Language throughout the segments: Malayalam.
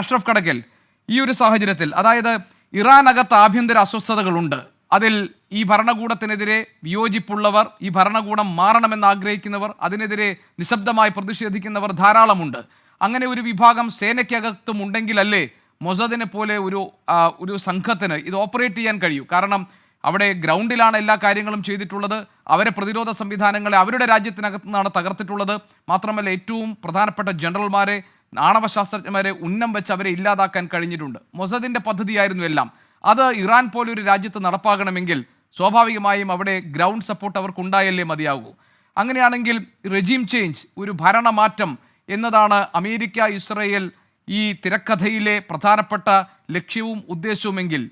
അഷ്റഫ് കടക്കൽ, ഈ ഒരു സാഹചര്യത്തിൽ അതായത് ഇറാനകത്ത് ആഭ്യന്തര അസ്വസ്ഥതകളുണ്ട്. അതിൽ ഈ ഭരണകൂടത്തിനെതിരെ വിയോജിപ്പുള്ളവർ, ഈ ഭരണകൂടം മാറണമെന്ന് ആഗ്രഹിക്കുന്നവർ, അതിനെതിരെ നിശബ്ദമായി പ്രതിഷേധിക്കുന്നവർ ധാരാളമുണ്ട്. അങ്ങനെ ഒരു വിഭാഗം സേനയ്ക്കകത്തും ഉണ്ടെങ്കിലല്ലേ മൊസാദിനെ പോലെ ഒരു സംഘത്തിന് ഇത് ഓപ്പറേറ്റ് ചെയ്യാൻ കഴിയൂ? കാരണം അവിടെ ഗ്രൗണ്ടിലാണ് എല്ലാ കാര്യങ്ങളും ചെയ്തിട്ടുള്ളത്. അവരെ പ്രതിരോധ സംവിധാനങ്ങളെ അവരുടെ രാജ്യത്തിനകത്തു നിന്നാണ് തകർത്തിട്ടുള്ളത്. മാത്രമല്ല ഏറ്റവും പ്രധാനപ്പെട്ട ജനറൽമാരെ, ആണവശാസ്ത്രജ്ഞന്മാരെ ഉന്നം വെച്ച് അവരെ ഇല്ലാതാക്കാൻ കഴിഞ്ഞിട്ടുണ്ട്. മൊസാദിന്റെ പദ്ധതിയായിരുന്നു എല്ലാം. അത് ഇറാൻ പോലെ ഒരു രാജ്യത്ത് നടപ്പാകണമെങ്കിൽ സ്വാഭാവികമായും അവിടെ ഗ്രൗണ്ട് സപ്പോർട്ട് അവർക്കുണ്ടായല്ലേ മതിയാകൂ. അങ്ങനെയാണെങ്കിൽ റെജീം ചേഞ്ച്, ഒരു ഭരണമാറ്റം എന്നതാണ് അമേരിക്ക ഇസ്രയേൽ ഈ തിരക്കഥയിലെ പ്രധാനപ്പെട്ട ലക്ഷ്യവും ഉദ്ദേശവുമെങ്കിൽ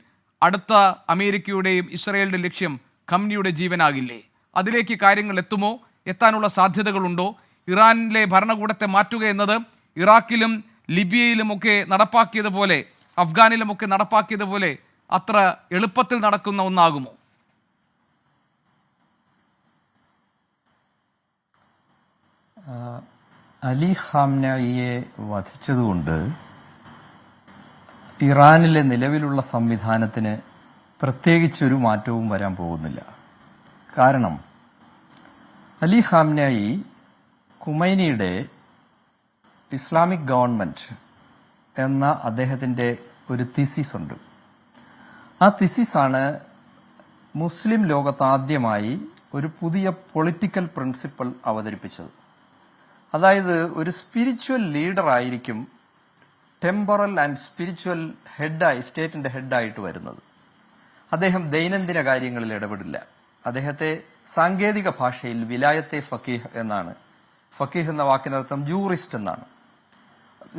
അടുത്ത അമേരിക്കയുടെയും ഇസ്രയേലിന്റെ ലക്ഷ്യം ഖംനിയുടെ ജീവനാകില്ലേ? അതിലേക്ക് കാര്യങ്ങൾ എത്തുമോ? എത്താനുള്ള സാധ്യതകളുണ്ടോ? ഇറാനിലെ ഭരണകൂടത്തെ മാറ്റുക എന്നത് ഇറാഖിലും ലിബിയയിലുമൊക്കെ നടപ്പാക്കിയതുപോലെ, അഫ്ഗാനിലുമൊക്കെ നടപ്പാക്കിയതുപോലെ അത്ര എളുപ്പത്തിൽ നടക്കുന്ന ഒന്നാകുമോ? അലി ഖാംനയിയെ വധിച്ചതുകൊണ്ട് ഇറാനിലെ നിലവിലുള്ള സംവിധാനത്തിന് പ്രത്യേകിച്ചൊരു മാറ്റവും വരാൻ പോകുന്നില്ല. കാരണം അലി ഖാംനയി ഖുമൈനിയുടെ ഇസ്ലാമിക് ഗവൺമെന്റ് എന്ന അദ്ദേഹത്തിന്റെ ഒരു തിസിസ് ഉണ്ട്. ആ തിസിസാണ് മുസ്ലിം ലോകത്ത് ആദ്യമായി ഒരു പുതിയ പൊളിറ്റിക്കൽ പ്രിൻസിപ്പിൾ അവതരിപ്പിച്ചത്. അതായത് ഒരു സ്പിരിച്വൽ ലീഡർ ആയിരിക്കും ടെമ്പറൽ ആൻഡ് സ്പിരിച്വൽ ഹെഡായി, സ്റ്റേറ്റിന്റെ ഹെഡായിട്ട് വരുന്നത്. അദ്ദേഹം ദൈനംദിന കാര്യങ്ങളിൽ ഇടപെടില്ല. അദ്ദേഹത്തെ സാങ്കേതിക ഭാഷയിൽ വിലായത്തെ ഫക്കീഹ് എന്നാണ്. ഫക്കീഹ് എന്ന വാക്കിനർത്ഥം ജൂറിസ്റ്റ് എന്നാണ്.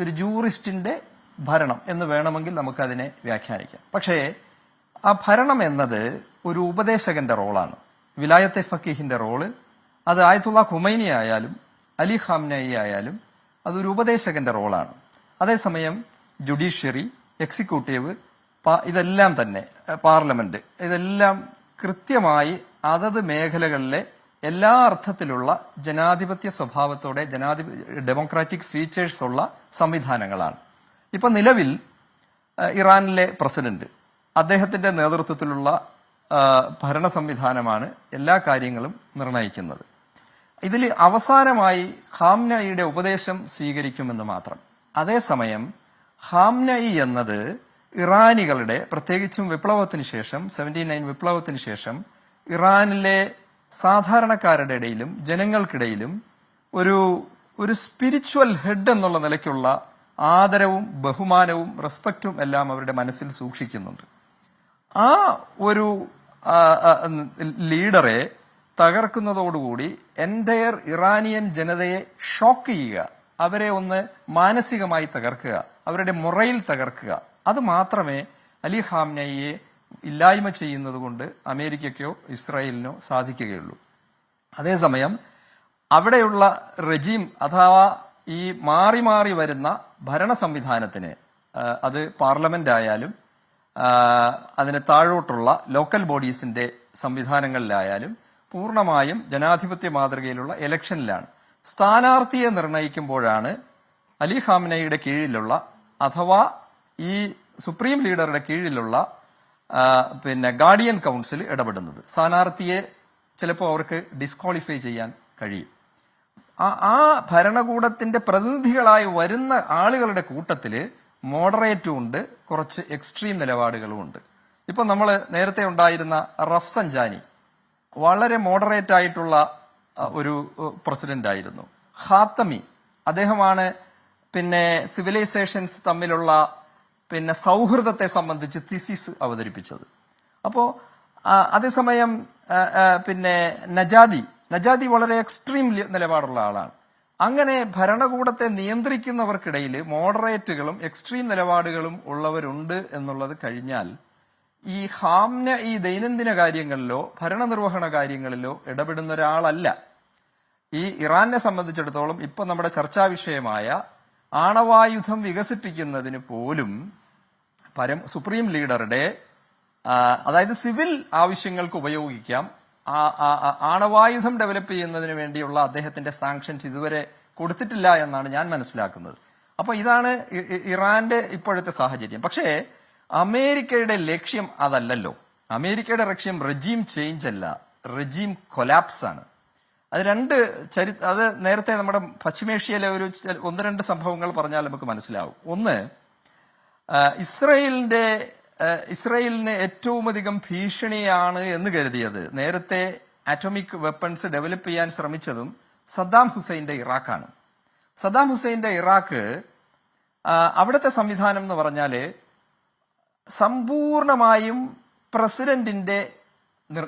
ഒരു ജൂറിസ്റ്റിന്റെ ഭരണം എന്ന് വേണമെങ്കിൽ നമുക്കതിനെ വ്യാഖ്യാനിക്കാം. പക്ഷേ ആ ഭരണം എന്നത് ഒരു ഉപദേശകന്റെ റോളാണ്. വിലായത്തെ ഫക്കീഹിന്റെ റോള് അത് ആയത്തുള്ള ഖുമൈനി ആയാലും അലി ഖാംനയി ആയാലും അതൊരു ഉപദേശകന്റെ റോളാണ്. അതേസമയം ജുഡീഷ്യറി, എക്സിക്യൂട്ടീവ്, ഇതെല്ലാം തന്നെ പാർലമെന്റ്, ഇതെല്ലാം കൃത്യമായി അതത് മേഖലകളിലെ എല്ലാ അർത്ഥത്തിലുള്ള ജനാധിപത്യ സ്വഭാവത്തോടെ ഡെമോക്രാറ്റിക് ഫീച്ചേഴ്സ് ഉള്ള സംവിധാനങ്ങളാണ്. ഇപ്പൊ നിലവിൽ ഇറാനിലെ പ്രസിഡന്റ്, അദ്ദേഹത്തിന്റെ നേതൃത്വത്തിലുള്ള ഭരണ സംവിധാനമാണ് എല്ലാ കാര്യങ്ങളും നിർണയിക്കുന്നത്. ഇതിൽ അവസാനമായി ഖാംനയിയുടെ ഉപദേശം സ്വീകരിക്കുമെന്ന് മാത്രം. അതേസമയം ഖാംനയി എന്നത് ഇറാനികളുടെ, പ്രത്യേകിച്ചും വിപ്ലവത്തിന് ശേഷം 79 വിപ്ലവത്തിന് ശേഷം ഇറാനിലെ സാധാരണക്കാരുടെ ഇടയിലും ജനങ്ങൾക്കിടയിലും ഒരു സ്പിരിച്വൽ ഹെഡ് എന്നുള്ള നിലയ്ക്കുള്ള ആദരവും ബഹുമാനവും റെസ്പെക്റ്റും എല്ലാം അവരുടെ മനസ്സിൽ സൂക്ഷിക്കുന്നുണ്ട്. ആ ഒരു ലീഡറെ തകർക്കുന്നതോടുകൂടി എൻറ്റയർ ഇറാനിയൻ ജനതയെ ഷോക്ക് ചെയ്യുക, അവരെ ഒന്ന് മാനസികമായി തകർക്കുക, അവരുടെ മൊറയിൽ തകർക്കുക, അത് മാത്രമേ അലി ഖാംനയിയെ ഇല്ലായ്മ ചെയ്യുന്നത് കൊണ്ട് അമേരിക്കയ്ക്കോ ഇസ്രായേലിനോ സാധിക്കുകയുള്ളൂ. അതേസമയം അവിടെയുള്ള റെജീം അഥവാ ഈ മാറി മാറി വരുന്ന ഭരണ സംവിധാനത്തിന്, അത് പാർലമെന്റ് ആയാലും അതിന് താഴോട്ടുള്ള ലോക്കൽ ബോഡീസിന്റെ സംവിധാനങ്ങളിലായാലും പൂർണ്ണമായും ജനാധിപത്യ മാതൃകയിലുള്ള ഇലക്ഷനിലാണ്. സ്ഥാനാർത്ഥിയെ നിർണയിക്കുമ്പോഴാണ് അലി ഖാംനയുടെ കീഴിലുള്ള അഥവാ ഈ സുപ്രീം ലീഡറുടെ കീഴിലുള്ള ഗാർഡിയൻ കൗൺസിൽ ഇടപെടുന്നത്. സ്ഥാനാർത്ഥിയെ ചിലപ്പോൾ അവർക്ക് ഡിസ്ക്വാളിഫൈ ചെയ്യാൻ കഴിയും. ആ ഭരണകൂടത്തിന്റെ പ്രതിനിധികളായി വരുന്ന ആളുകളുടെ കൂട്ടത്തില് മോഡറേറ്റും ഉണ്ട്, കുറച്ച് എക്സ്ട്രീം നിലപാടുകളും ഉണ്ട്. ഇപ്പൊ നമ്മൾ നേരത്തെ ഉണ്ടായിരുന്ന റഫ്സൻജാനി വളരെ മോഡറേറ്റ് ആയിട്ടുള്ള ഒരു പ്രസിഡന്റ് ആയിരുന്നു. ഖാത്തമി, അദ്ദേഹമാണ് സിവിലൈസേഷൻസ് തമ്മിലുള്ള സൗഹൃദത്തെ സംബന്ധിച്ച് തിസിസ് അവതരിപ്പിച്ചത്. അപ്പോ അതേസമയം നജാദി വളരെ എക്സ്ട്രീം നിലപാടുള്ള ആളാണ്. അങ്ങനെ ഭരണകൂടത്തെ നിയന്ത്രിക്കുന്നവർക്കിടയിൽ മോഡറേറ്റുകളും എക്സ്ട്രീം നിലപാടുകളും ഉള്ളവരുണ്ട് എന്നുള്ളത് കഴിഞ്ഞാൽ ഈ ഖാംനയി ദൈനംദിന കാര്യങ്ങളിലോ ഭരണനിർവഹണ കാര്യങ്ങളിലോ ഇടപെടുന്ന ഒരാളല്ല. ഈ ഇറാനെ സംബന്ധിച്ചിടത്തോളം ഇപ്പൊ നമ്മുടെ ചർച്ചാ വിഷയമായ ആണവായുധം വികസിപ്പിക്കുന്നതിന് പോലും സുപ്രീം ലീഡറുടെ, അതായത് സിവിൽ ആവശ്യങ്ങൾക്ക് ഉപയോഗിക്കാം, ആണവായുധം ഡെവലപ്പ് ചെയ്യുന്നതിന് വേണ്ടിയുള്ള അദ്ദേഹത്തിന്റെ സാങ്ഷൻസ് ഇതുവരെ കൊടുത്തിട്ടില്ല എന്നാണ് ഞാൻ മനസ്സിലാക്കുന്നത്. അപ്പൊ ഇതാണ് ഇറാന്റെ ഇപ്പോഴത്തെ സാഹചര്യം. പക്ഷേ അമേരിക്കയുടെ ലക്ഷ്യം അതല്ലല്ലോ. അമേരിക്കയുടെ ലക്ഷ്യം റെജീം ചേഞ്ച് അല്ല, റെജീം കൊലാപ്സ് ആണ്. അത് അത് നേരത്തെ നമ്മുടെ പശ്ചിമേഷ്യയിലെ ഒന്ന് രണ്ട് സംഭവങ്ങൾ പറഞ്ഞാൽ നമുക്ക് മനസ്സിലാവും. ഒന്ന്, ഇസ്രയേലിന് ഏറ്റവും അധികം ഭീഷണിയാണ് എന്ന് കരുതിയത്, നേരത്തെ ആറ്റോമിക് വെപ്പൺസ് ഡെവലപ്പ് ചെയ്യാൻ ശ്രമിച്ചതും സദ്ദാം ഹുസൈന്റെ ഇറാഖാണ്. സദ്ദാം ഹുസൈന്റെ ഇറാഖ് അവിടുത്തെ സംവിധാനം എന്ന് പറഞ്ഞാല് സമ്പൂർണമായും പ്രസിഡന്റിന്റെ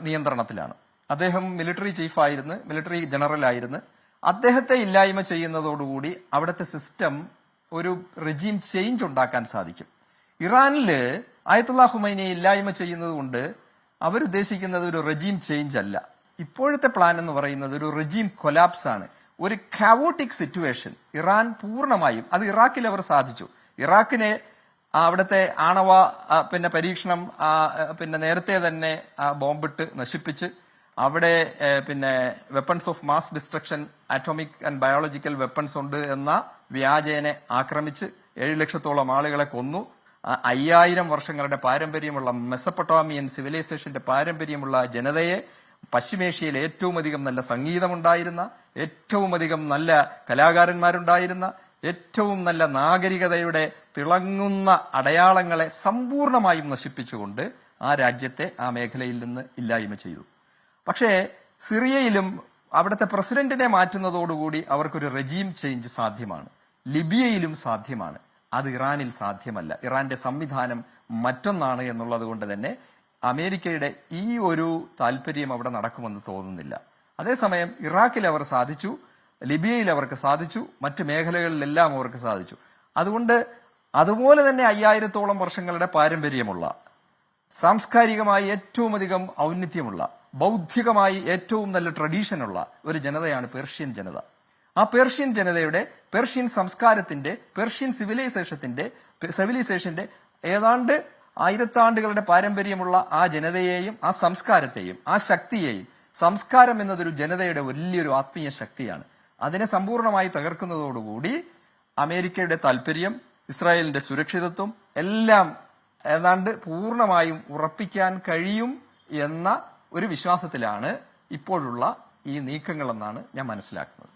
നിയന്ത്രണത്തിലാണ്. അദ്ദേഹം മിലിറ്ററി ചീഫായിരുന്നു, മിലിറ്ററി ജനറൽ ആയിരുന്നു. അദ്ദേഹത്തെ ഇല്ലായ്മ ചെയ്യുന്നതോടുകൂടി അവിടുത്തെ സിസ്റ്റം ഒരു റെജീം ചേഞ്ച് ഉണ്ടാക്കാൻ സാധിക്കും. ഇറാനില് ആയത്തുള്ള ഖുമൈനിയെ ഇല്ലായ്മ ചെയ്യുന്നത് കൊണ്ട് അവരുദ്ദേശിക്കുന്നത് ഒരു റെജീം ചേഞ്ച് അല്ല. ഇപ്പോഴത്തെ പ്ലാൻ എന്ന് പറയുന്നത് ഒരു റെജീം കൊലാപ്സ് ആണ്, ഒരു കാവോട്ടിക് സിറ്റുവേഷൻ. ഇറാൻ പൂർണ്ണമായും, അത് ഇറാഖിൽ അവർ സാധിച്ചു. ഇറാഖിനെ അവിടുത്തെ ആണവ പരീക്ഷണം നേരത്തെ തന്നെ ബോംബിട്ട് നശിപ്പിച്ച് അവിടെ weapons of mass destruction, atomic and biological weapons ഉണ്ട് എന്ന വ്യാജേനെ ആക്രമിച്ച് 7 ലക്ഷത്തോളം ആളുകളെ കൊന്നു. 5000 വർഷങ്ങളുടെ പാരമ്പര്യമുള്ള മെസപ്പൊട്ടോമിയൻ സിവിലൈസേഷന്റെ പാരമ്പര്യമുള്ള ജനതയെ, പശ്ചിമേഷ്യയിൽ ഏറ്റവും അധികം നല്ല സംഗീതമുണ്ടായിരുന്ന, ഏറ്റവും അധികം നല്ല കലാകാരന്മാരുണ്ടായിരുന്ന, ഏറ്റവും നല്ല നാഗരികതയുടെ തിളങ്ങുന്ന അടയാളങ്ങളെ സമ്പൂർണമായും നശിപ്പിച്ചുകൊണ്ട് ആ രാജ്യത്തെ ആ മേഖലയിൽ നിന്ന് ഇല്ലായ്മ ചെയ്തു. പക്ഷേ സിറിയയിലും അവിടുത്തെ പ്രസിഡന്റിനെ മാറ്റുന്നതോടുകൂടി അവർക്കൊരു റെജീം ചേഞ്ച് സാധ്യമാണ്. ലിബിയയിലും സാധ്യമാണ്. അത് ഇറാനിൽ സാധ്യമല്ല. ഇറാന്റെ സംവിധാനം മറ്റൊന്നാണ് എന്നുള്ളത് കൊണ്ട് തന്നെ അമേരിക്കയുടെ ഈ ഒരു താല്പര്യം അവിടെ നടക്കുമെന്ന് തോന്നുന്നില്ല. അതേസമയം ഇറാഖിൽ അവർ സാധിച്ചു, ലിബിയയിൽ അവർക്ക് സാധിച്ചു, മറ്റു മേഖലകളിലെല്ലാം അവർക്ക് സാധിച്ചു. അതുകൊണ്ട് അതുപോലെ തന്നെ 5000-ഓളം വർഷങ്ങളുടെ പാരമ്പര്യമുള്ള, സാംസ്കാരികമായി ഏറ്റവും അധികം ഔന്നത്യമുള്ള, ബൗദ്ധികമായി ഏറ്റവും നല്ല ട്രഡീഷനുള്ള ഒരു ജനതയാണ് പേർഷ്യൻ ജനത. ആ പേർഷ്യൻ ജനതയുടെ, പേർഷ്യൻ സംസ്കാരത്തിന്റെ, പേർഷ്യൻ സിവിലൈസേഷന്റെ ഏതാണ്ട് 1000 ആണ്ടുകളുടെ പാരമ്പര്യമുള്ള ആ ജനതയെയും ആ സംസ്കാരത്തെയും ആ ശക്തിയെയും, സംസ്കാരം എന്നതൊരു ജനതയുടെ വലിയൊരു ആത്മീയ ശക്തിയാണ്, അതിനെ സമ്പൂർണമായി തകർക്കുന്നതോടുകൂടി അമേരിക്കയുടെ താല്പര്യം, ഇസ്രായേലിന്റെ സുരക്ഷിതത്വം എല്ലാം ഏതാണ്ട് പൂർണ്ണമായും ഉറപ്പിക്കാൻ കഴിയും എന്ന ഒരു വിശ്വാസത്തിലാണ് ഇപ്പോഴുള്ള ഈ നീക്കങ്ങളെന്നാണ് ഞാൻ മനസ്സിലാക്കുന്നത്.